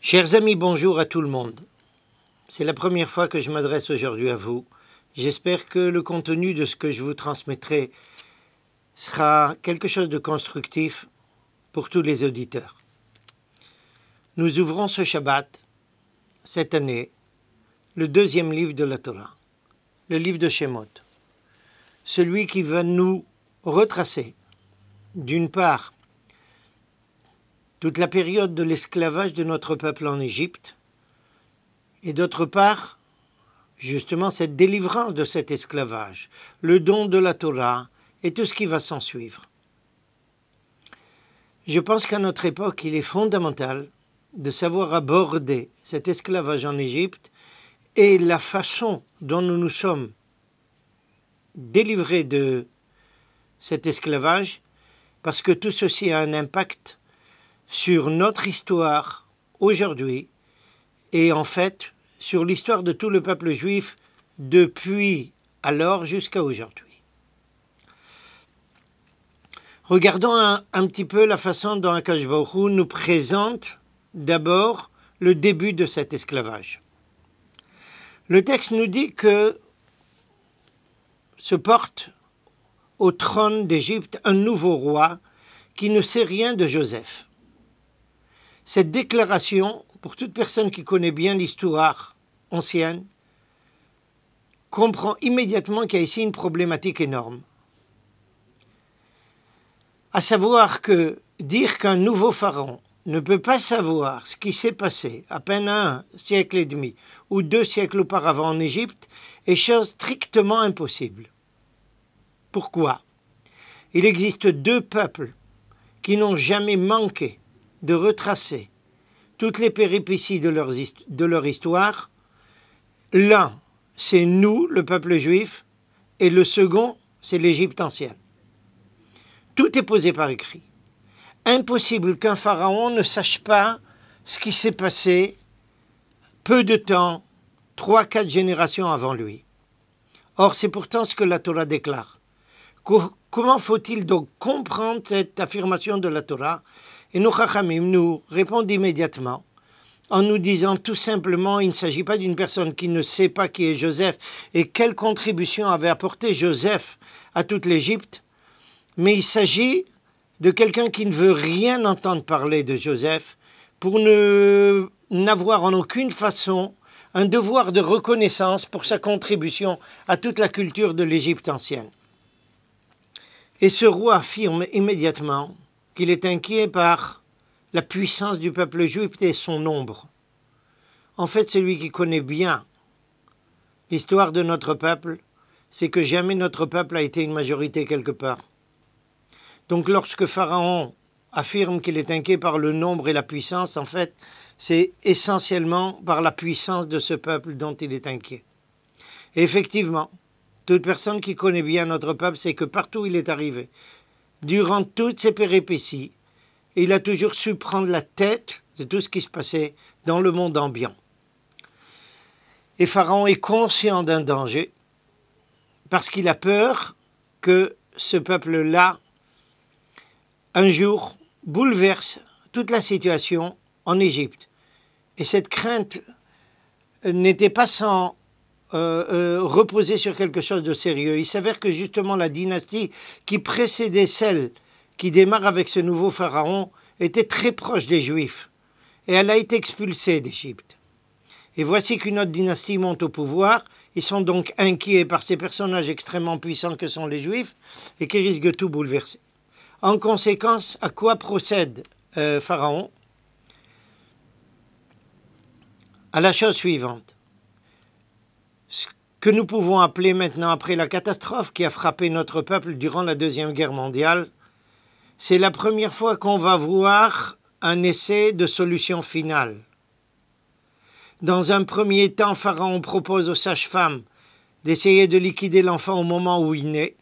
Chers amis, bonjour à tout le monde. C'est la première fois que je m'adresse aujourd'hui à vous. J'espère que le contenu de ce que je vous transmettrai sera quelque chose de constructif pour tous les auditeurs. Nous ouvrons ce Shabbat, cette année, le deuxième livre de la Torah, le livre de Shemot, celui qui va nous retracer, d'une part, toute la période de l'esclavage de notre peuple en Égypte, et d'autre part, justement cette délivrance de cet esclavage, le don de la Torah et tout ce qui va s'en suivre. Je pense qu'à notre époque, il est fondamental de savoir aborder cet esclavage en Égypte et la façon dont nous nous sommes délivrés de cet esclavage, parce que tout ceci a un impact sur notre histoire aujourd'hui et en fait sur l'histoire de tout le peuple juif depuis alors jusqu'à aujourd'hui. Regardons un petit peu la façon dont Akadosh Baruch Hu nous présente d'abord le début de cet esclavage. Le texte nous dit que se porte au trône d'Égypte un nouveau roi qui ne sait rien de Joseph. Cette déclaration, pour toute personne qui connaît bien l'histoire ancienne, comprend immédiatement qu'il y a ici une problématique énorme. À savoir que dire qu'un nouveau pharaon ne peut pas savoir ce qui s'est passé à peine 1 siècle et demi ou 2 siècles auparavant en Égypte est chose strictement impossible. Pourquoi ? Il existe 2 peuples qui n'ont jamais manqué de retracer toutes les péripéties de leur histoire. L'un, c'est nous, le peuple juif, et le second, c'est l'Égypte ancienne. Tout est posé par écrit. Impossible qu'un pharaon ne sache pas ce qui s'est passé peu de temps, 3-4 générations avant lui. Or, c'est pourtant ce que la Torah déclare. Comment faut-il donc comprendre cette affirmation de la Torah ? Et nos Chachamim nous répondent immédiatement en nous disant tout simplement il ne s'agit pas d'une personne qui ne sait pas qui est Joseph et quelle contribution avait apporté Joseph à toute l'Égypte, mais il s'agit de quelqu'un qui ne veut rien entendre parler de Joseph pour n'avoir en aucune façon un devoir de reconnaissance pour sa contribution à toute la culture de l'Égypte ancienne. Et ce roi affirme immédiatement qu'il est inquiet par la puissance du peuple juif et son nombre. En fait, celui qui connaît bien l'histoire de notre peuple, c'est que jamais notre peuple a été une majorité quelque part. Donc lorsque Pharaon affirme qu'il est inquiet par le nombre et la puissance, en fait, c'est essentiellement par la puissance de ce peuple dont il est inquiet. Et effectivement, toute personne qui connaît bien notre peuple sait que partout où il est arrivé, durant toutes ces péripéties, il a toujours su prendre la tête de tout ce qui se passait dans le monde ambiant. Et Pharaon est conscient d'un danger parce qu'il a peur que ce peuple-là, un jour, bouleverse toute la situation en Égypte. Et cette crainte n'était pas sans reposer sur quelque chose de sérieux. Il s'avère que justement la dynastie qui précédait celle qui démarre avec ce nouveau pharaon était très proche des Juifs et elle a été expulsée d'Égypte. Et voici qu'une autre dynastie monte au pouvoir. Ils sont donc inquiets par ces personnages extrêmement puissants que sont les Juifs et qui risquent de tout bouleverser. En conséquence, à quoi procède Pharaon ? À la chose suivante. Ce que nous pouvons appeler maintenant, après la catastrophe qui a frappé notre peuple durant la Deuxième Guerre mondiale, c'est la première fois qu'on va voir un essai de solution finale. Dans un premier temps, Pharaon propose aux sages-femmes d'essayer de liquider l'enfant au moment où il naît,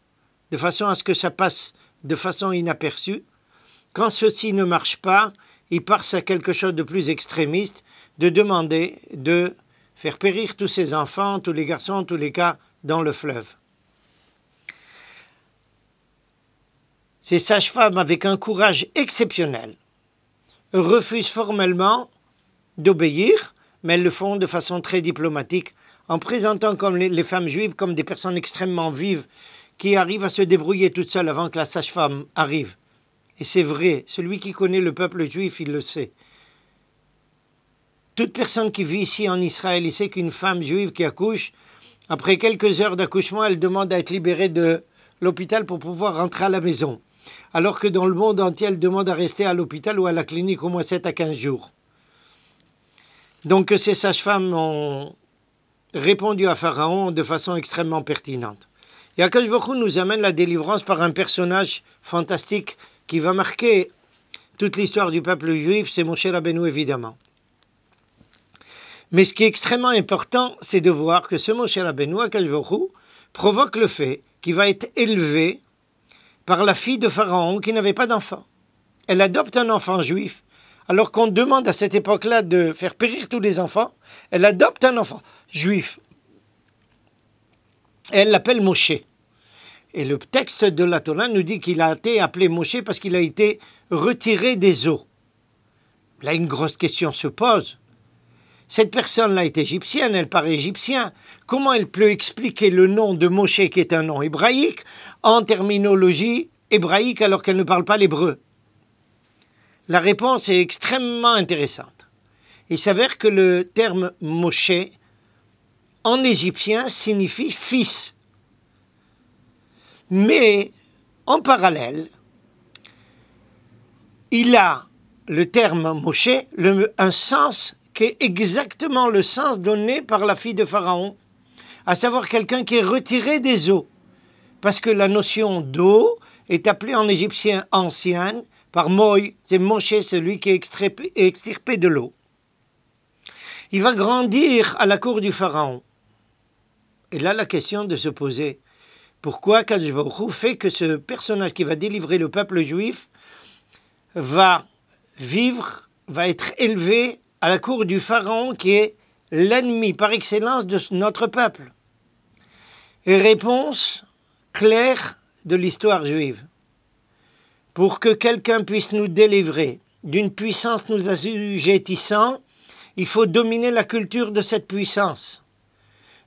de façon à ce que ça passe de façon inaperçue. Quand ceci ne marche pas, il passe à quelque chose de plus extrémiste, de demander de faire périr tous ces enfants, tous les garçons, en tous les cas, dans le fleuve. Ces sages-femmes, avec un courage exceptionnel, refusent formellement d'obéir, mais elles le font de façon très diplomatique, en présentant comme les femmes juives comme des personnes extrêmement vives qui arrivent à se débrouiller toutes seules avant que la sage-femme arrive. Et c'est vrai, celui qui connaît le peuple juif, il le sait. Toute personne qui vit ici en Israël, il sait qu'une femme juive qui accouche, après quelques heures d'accouchement, elle demande à être libérée de l'hôpital pour pouvoir rentrer à la maison. Alors que dans le monde entier, elle demande à rester à l'hôpital ou à la clinique au moins 7 à 15 jours. Donc ces sages-femmes ont répondu à Pharaon de façon extrêmement pertinente. Et Akadosh Baruch Hu nous amène la délivrance par un personnage fantastique qui va marquer toute l'histoire du peuple juif, c'est Moshe Rabbeinu évidemment. Mais ce qui est extrêmement important, c'est de voir que ce Moshe Rabbeinu, Akadosh Baruch Hu, provoque le fait qu'il va être élevé par la fille de Pharaon qui n'avait pas d'enfant. Elle adopte un enfant juif, alors qu'on demande à cette époque-là de faire périr tous les enfants. Elle adopte un enfant juif. Et elle l'appelle Moshe. Et le texte de la Torah nous dit qu'il a été appelé Moshe parce qu'il a été retiré des eaux. Là, une grosse question se pose. Cette personne-là est égyptienne, elle paraît égyptienne. Comment elle peut expliquer le nom de Moshe, qui est un nom hébraïque, en terminologie hébraïque alors qu'elle ne parle pas l'hébreu? La réponse est extrêmement intéressante. Il s'avère que le terme Moshe, en égyptien, signifie fils. Mais, en parallèle, il a, le terme Moshe, un sens qui est exactement le sens donné par la fille de Pharaon, à savoir quelqu'un qui est retiré des eaux. Parce que la notion d'eau est appelée en égyptien ancien par Moï, c'est Moshe, celui qui est extirpé de l'eau. Il va grandir à la cour du Pharaon. Et là, la question de se poser, pourquoi Akadosh Baruch Hu fait que ce personnage qui va délivrer le peuple juif va vivre, va être élevé à la cour du Pharaon qui est l'ennemi par excellence de notre peuple? Et réponse claire de l'histoire juive. Pour que quelqu'un puisse nous délivrer d'une puissance nous assujettissant, il faut dominer la culture de cette puissance.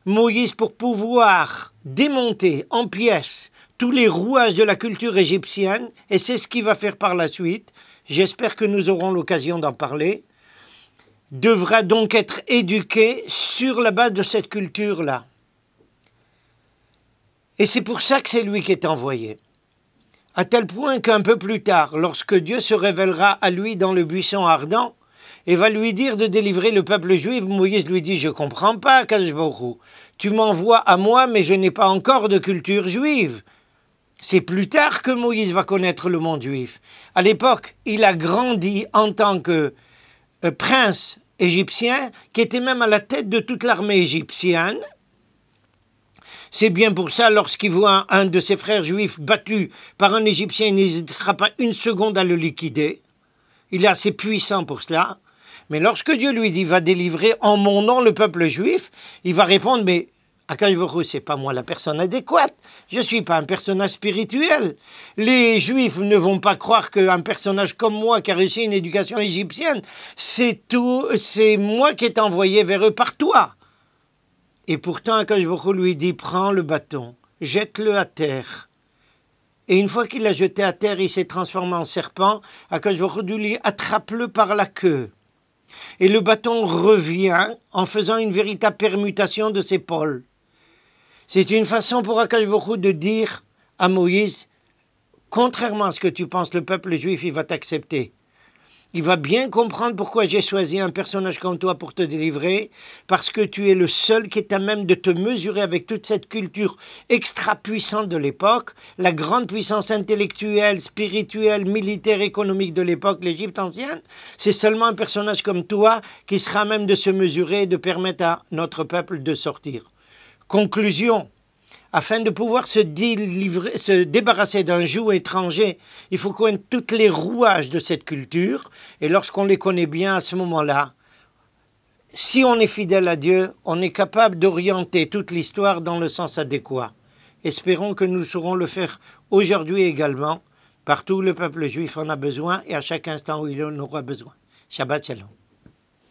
Moïse, pour pouvoir démonter en pièces tous les rouages de la culture égyptienne, et c'est ce qu'il va faire par la suite, j'espère que nous aurons l'occasion d'en parler, devra donc être éduqué sur la base de cette culture-là. Et c'est pour ça que c'est lui qui est envoyé. À tel point qu'un peu plus tard, lorsque Dieu se révélera à lui dans le buisson ardent, et va lui dire de délivrer le peuple juif, Moïse lui dit « Je ne comprends pas, Akadosh Baruch Hu. Tu m'envoies à moi, mais je n'ai pas encore de culture juive. » C'est plus tard que Moïse va connaître le monde juif. À l'époque, il a grandi en tant que prince égyptien, qui était même à la tête de toute l'armée égyptienne. C'est bien pour ça, lorsqu'il voit un de ses frères juifs battu par un Égyptien, il n'hésitera pas une seconde à le liquider. Il est assez puissant pour cela. Mais lorsque Dieu lui dit « Va délivrer en mon nom le peuple juif », il va répondre « Mais Akadosh Baruch Hu, c'est pas moi la personne adéquate. Je suis pas un personnage spirituel. Les Juifs ne vont pas croire qu'un personnage comme moi qui a réussi une éducation égyptienne, c'est moi qui est envoyé vers eux par toi. » Et pourtant, Akadosh Baruch Hu lui dit « Prends le bâton, jette-le à terre. » Et une fois qu'il l'a jeté à terre, il s'est transformé en serpent. Akadosh Baruch Hu lui dit « Attrape-le par la queue. » Et le bâton revient en faisant une véritable permutation de ses pôles. C'est une façon pour Akadosh Baruch Hu de dire à Moïse, contrairement à ce que tu penses, le peuple juif, il va t'accepter. Il va bien comprendre pourquoi j'ai choisi un personnage comme toi pour te délivrer, parce que tu es le seul qui est à même de te mesurer avec toute cette culture extra-puissante de l'époque, la grande puissance intellectuelle, spirituelle, militaire, économique de l'époque, l'Égypte ancienne. C'est seulement un personnage comme toi qui sera à même de se mesurer et de permettre à notre peuple de sortir. Conclusion. Afin de pouvoir se débarrasser d'un joug étranger, il faut connaître tous les rouages de cette culture. Et lorsqu'on les connaît bien à ce moment-là, si on est fidèle à Dieu, on est capable d'orienter toute l'histoire dans le sens adéquat. Espérons que nous saurons le faire aujourd'hui également. Partout où le peuple juif en a besoin et à chaque instant où il en aura besoin. Shabbat Shalom.